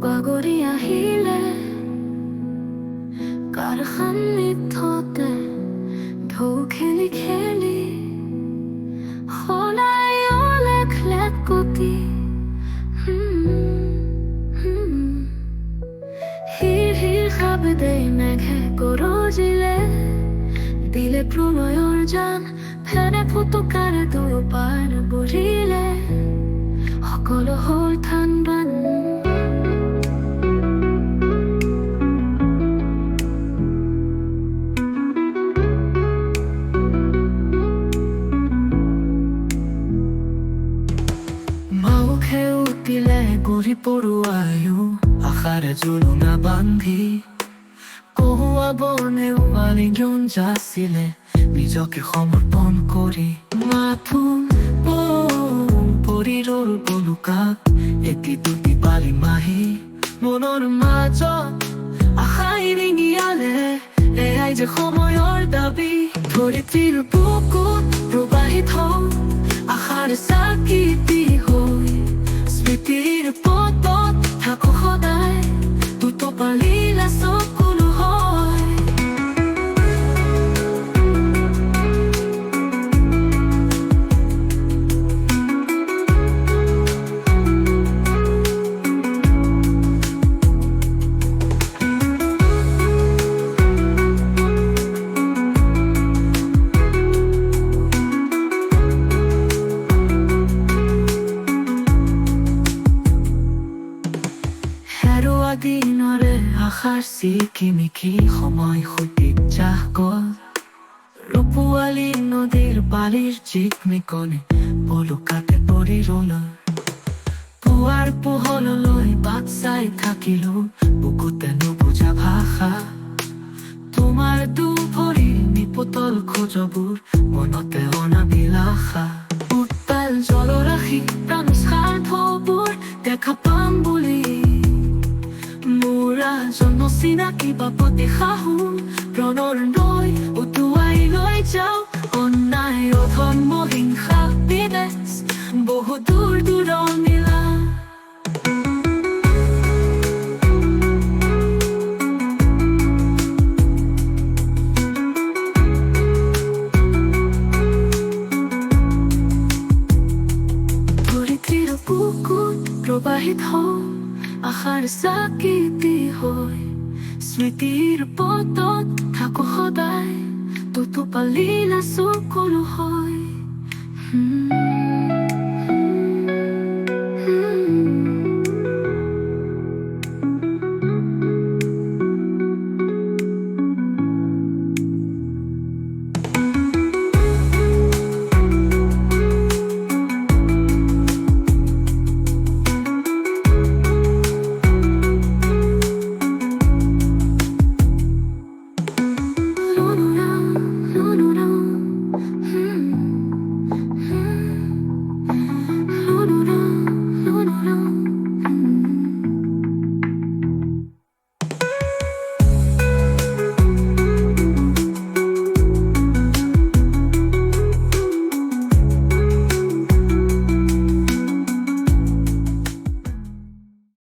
বাগৰি আহিলে কাৰখানিতে ঢৌ খেলি খেলি সলাই লেখ গতি হিৰ খাবে মেঘে গৰজিলে দিলে প্ৰলয়ৰ জান ফেনে ফুটুকাৰে দুপাৰ বঢ়িলে সকলো হ'ল ঠাণ্ডান মাউখে উঠিলে গঢ়ি পৰুৱায়ো আশাৰে জোৰোণা বান্ধি কহুৱা বনে উৱালি যাচিলে নিজকে সমৰ্পণ কৰি মাথোন পৰি ৰল পলুকাক এটি দুটি বালি মাহি মনৰ মাজত আশাই ৰিঙিয়ালে এয়াই যে সময়ৰ দাবী ধৰিত্ৰীৰ বুকুত প্ৰবাহিত আশাৰে চাকিতি হৈ স্মৃতিৰ পথত থাকো সদায় দুটো পালিলা চকুলো হয় দিনৰে আশাৰ চিকিমিকি সময় সঠিক চাহ গল ৰূপোৱালী নদীৰ বালিৰ জিকমিকনি পলুকাতে পৰি ৰল পুৱাৰ পোহৰলৈ বাট চাই থাকিলো বুকুতে নুবুজা ভাষা তোমাৰ দুভৰি নিপতল খোজবোৰ মনতে অনাবিলাসা উত্তাল জলৰাশি প্ৰাণ স্বাৰ্থবোৰ দেখা পাম বুলি মোৰা জনচিনাকি বাপতি সাহোন প্ৰণৰ নৈ উটুৱাই লৈ যাওঁ অন্যায় অধৰ্ম হিংসা বিদেশ বহু দূৰ দূৰণিলা ধৰিত্ৰীৰ বুকুত প্ৰবাহিত আশাৰ চাকিতি হৈ স্মৃতিৰ পথত থাকো সদায় দুটো পালিলা চকুলো হয়